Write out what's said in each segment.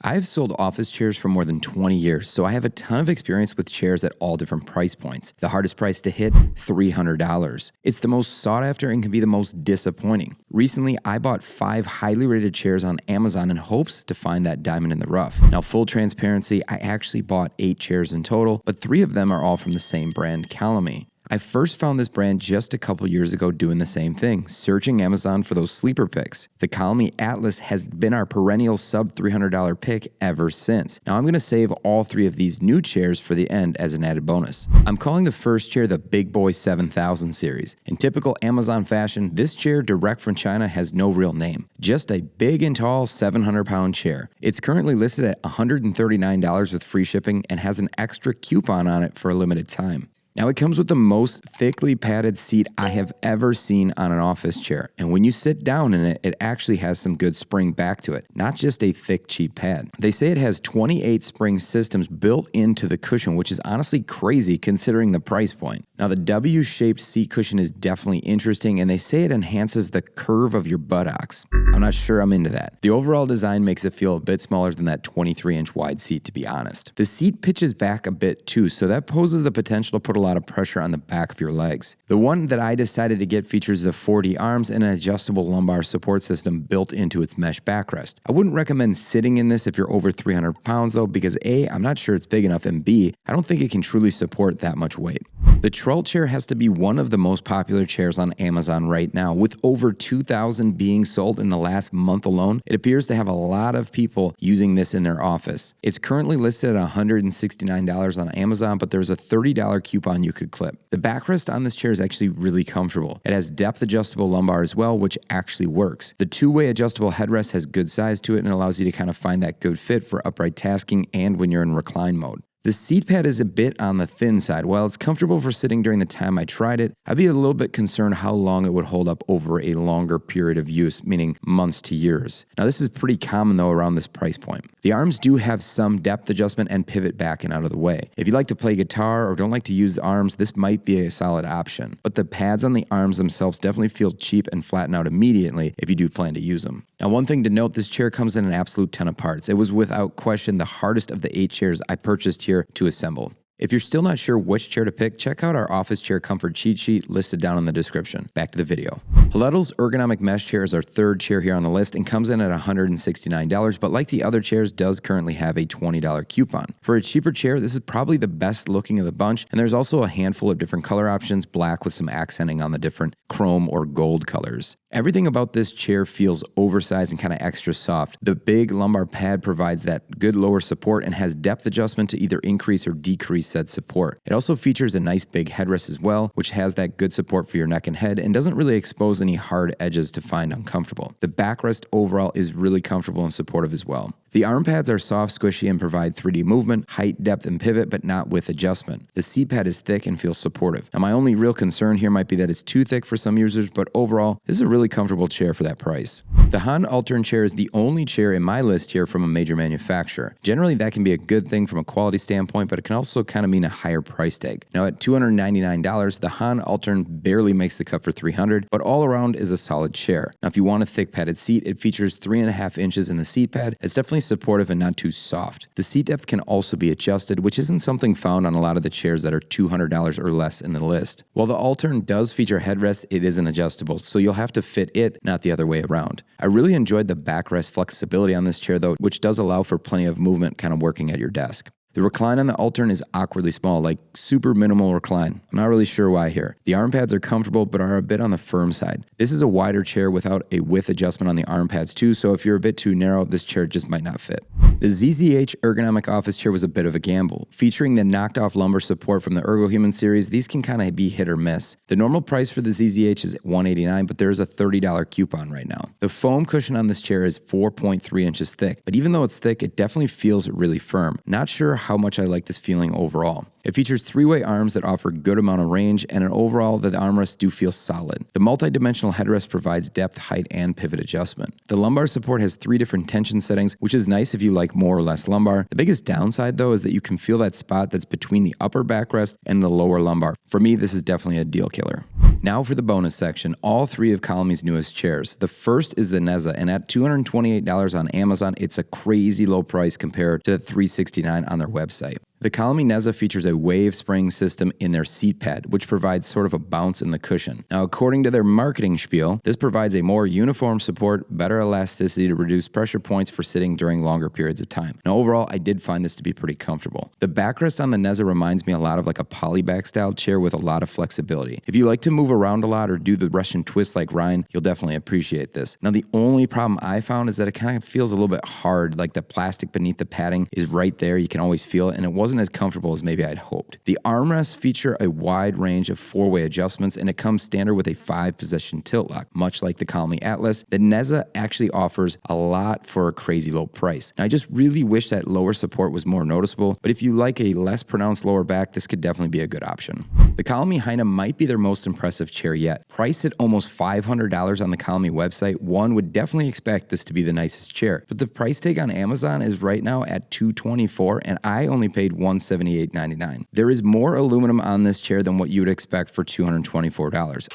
I've sold office chairs for more than 20 years, so I have a ton of experience with chairs at all different price points. The hardest price to hit, $300. It's the most sought after and can be the most disappointing. Recently, I bought 5 highly rated chairs on Amazon in hopes to find that diamond in the rough. Now, full transparency, I actually bought 8 chairs in total, but 3 of them are all from the same brand, Colamy. I first found this brand just a couple years ago doing the same thing, searching Amazon for those sleeper picks. The Colamy Atlas has been our perennial sub $300 pick ever since. Now I'm going to save all 3 of these new chairs for the end as an added bonus. I'm calling the first chair the Big Boy 7000 series. In typical Amazon fashion, this chair direct from China has no real name, just a big and tall 700-pound chair. It's currently listed at $139 with free shipping and has an extra coupon on it for a limited time. Now it comes with the most thickly padded seat I have ever seen on an office chair, and when you sit down in it, it actually has some good spring back to it, not just a thick cheap pad. They say it has 28 spring systems built into the cushion, which is honestly crazy considering the price point. Now the W-shaped seat cushion is definitely interesting, and they say it enhances the curve of your buttocks. I'm not sure I'm into that. The overall design makes it feel a bit smaller than that 23-inch wide seat, to be honest. The seat pitches back a bit too, so that poses the potential to put a lot of pressure on the back of your legs. The one that I decided to get features the 4D arms and an adjustable lumbar support system built into its mesh backrest. I wouldn't recommend sitting in this if you're over 300 pounds though, because A, I'm not sure it's big enough, and B, I don't think it can truly support that much weight. The Troll chair has to be one of the most popular chairs on Amazon right now. With over 2,000 being sold in the last month alone, it appears to have a lot of people using this in their office. It's currently listed at $169 on Amazon, but there's a $30 coupon you could clip. The backrest on this chair is actually really comfortable. It has depth adjustable lumbar as well, which actually works. The 2-way adjustable headrest has good size to it and allows you to kind of find that good fit for upright tasking and when you're in recline mode. The seat pad is a bit on the thin side. While it's comfortable for sitting during the time I tried it, I'd be a little bit concerned how long it would hold up over a longer period of use, meaning months to years. Now this is pretty common though around this price point. The arms do have some depth adjustment and pivot back and out of the way. If you like to play guitar or don't like to use the arms, this might be a solid option. But the pads on the arms themselves definitely feel cheap and flatten out immediately if you do plan to use them. Now one thing to note, this chair comes in an absolute ton of parts. It was without question the hardest of the 8 chairs I purchased here to assemble. If you're still not sure which chair to pick, check out our office chair comfort cheat sheet listed down in the description. Back to the video. Holetto's Ergonomic Mesh chair is our 3rd chair here on the list and comes in at $169, but like the other chairs, does currently have a $20 coupon. For a cheaper chair, this is probably the best looking of the bunch, and there's also a handful of different color options, black with some accenting on the different chrome or gold colors. Everything about this chair feels oversized and kind of extra soft. The big lumbar pad provides that good lower support and has depth adjustment to either increase or decrease said support. It also features a nice big headrest as well, which has that good support for your neck and head and doesn't really expose any hard edges to find uncomfortable. The backrest overall is really comfortable and supportive as well. The arm pads are soft, squishy, and provide 3D movement, height, depth, and pivot, but not with adjustment. The seat pad is thick and feels supportive. Now, my only real concern here might be that it's too thick for some users, but overall, this is a really comfortable chair for that price. The Hina Altern chair is the only chair in my list here from a major manufacturer. Generally, that can be a good thing from a quality standpoint, but it can also kind of mean a higher price tag. Now, at $299, the Hina Altern barely makes the cut for $300, but all around is a solid chair. Now, if you want a thick padded seat, it features 3.5 inches in the seat pad. It's definitely supportive and not too soft. The seat depth can also be adjusted, which isn't something found on a lot of the chairs that are $200 or less in the list. While the Altern does feature headrest, it isn't adjustable, so you'll have to fit it, not the other way around. I really enjoyed the backrest flexibility on this chair though, which does allow for plenty of movement kind of working at your desk. The recline on the Altern is awkwardly small, like super minimal recline. I'm not really sure why here. The arm pads are comfortable, but are a bit on the firm side. This is a wider chair without a width adjustment on the arm pads too, so if you're a bit too narrow, this chair just might not fit. The ZZH Ergonomic office chair was a bit of a gamble. Featuring the knocked off lumbar support from the Ergohuman series, these can kind of be hit or miss. The normal price for the ZZH is $189, but there is a $30 coupon right now. The foam cushion on this chair is 4.3 inches thick, but even though it's thick, it definitely feels really firm. Not sure how much I like this feeling overall. It features 3-way arms that offer good amount of range, and overall the armrests do feel solid. The multi-dimensional headrest provides depth, height, and pivot adjustment. The lumbar support has 3 different tension settings, which is nice if you like more or less lumbar. The biggest downside though is that you can feel that spot that's between the upper backrest and the lower lumbar. For me, this is definitely a deal killer. Now for the bonus section, all three of Colamy's newest chairs. The first is the Neza, and at $228 on Amazon, it's a crazy low price compared to the $369 on their website. The Colamy Neza features a wave spring system in their seat pad, which provides sort of a bounce in the cushion. Now, according to their marketing spiel, this provides a more uniform support, better elasticity to reduce pressure points for sitting during longer periods of time. Now, overall, I did find this to be pretty comfortable. The backrest on the Neza reminds me a lot of like a polyback style chair with a lot of flexibility. If you like to move around a lot or do the Russian twist like Ryan, you'll definitely appreciate this. Now, the only problem I found is that it kind of feels a little bit hard, like the plastic beneath the padding is right there. You can always feel it, and it wasn't as comfortable as maybe I'd hoped. The armrests feature a wide range of 4-way adjustments, and it comes standard with a 5-position tilt lock. Much like the Colamy Atlas, the Neza actually offers a lot for a crazy low price. Now, I just really wish that lower support was more noticeable, but if you like a less pronounced lower back, this could definitely be a good option. The Colamy Hina might be their most impressive chair yet. Priced at almost $500 on the Colamy website, one would definitely expect this to be the nicest chair, but the price tag on Amazon is right now at $224, and I only paid $178.99. There is more aluminum on this chair than what you would expect for $224.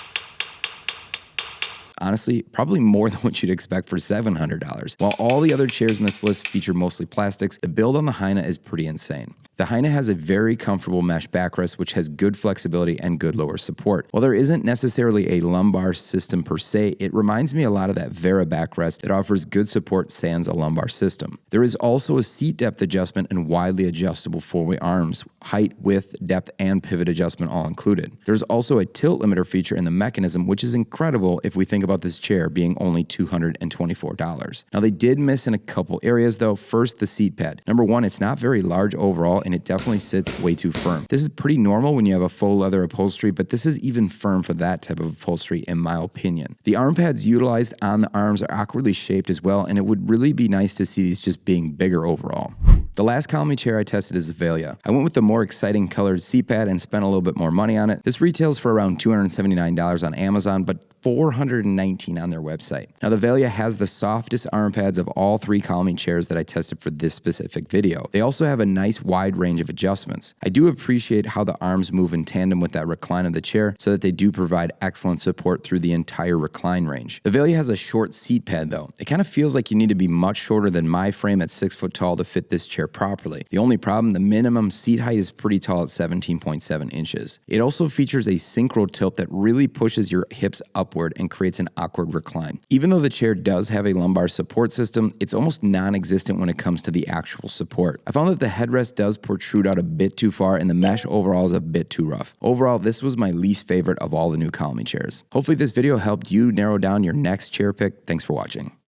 Honestly, probably more than what you'd expect for $700. While all the other chairs in this list feature mostly plastics, the build on the Hina is pretty insane. The Hina has a very comfortable mesh backrest, which has good flexibility and good lower support. While there isn't necessarily a lumbar system per se, it reminds me a lot of that Vera backrest that offers good support sans a lumbar system. There is also a seat depth adjustment and widely adjustable 4-way arms, height, width, depth, and pivot adjustment all included. There's also a tilt limiter feature in the mechanism, which is incredible if we think about this chair being only $224. Now, they did miss in a couple areas though. First, the seat pad. Number one, it's not very large overall, and it definitely sits way too firm. This is pretty normal when you have a faux leather upholstery, but this is even firm for that type of upholstery in my opinion. The arm pads utilized on the arms are awkwardly shaped as well, and it would really be nice to see these just being bigger overall. The last Colamy chair I tested is the Veilia. I went with the more exciting colored seat pad and spent a little bit more money on it. This retails for around $279 on Amazon, but $419 on their website. Now, the Veilia has the softest arm pads of all three Colamy chairs that I tested for this specific video. They also have a nice wide range of adjustments. I do appreciate how the arms move in tandem with that recline of the chair so that they do provide excellent support through the entire recline range. The Veilia has a short seat pad though. It kind of feels like you need to be much shorter than my frame at 6 foot tall to fit this chair properly. The only problem, the minimum seat height is pretty tall at 17.7 inches. It also features a synchro tilt that really pushes your hips upward and creates an awkward recline. Even though the chair does have a lumbar support system, it's almost non-existent when it comes to the actual support. I found that the headrest does protrude out a bit too far, and the mesh overall is a bit too rough. Overall, this was my least favorite of all the new Colamy chairs. Hopefully this video helped you narrow down your next chair pick. Thanks for watching.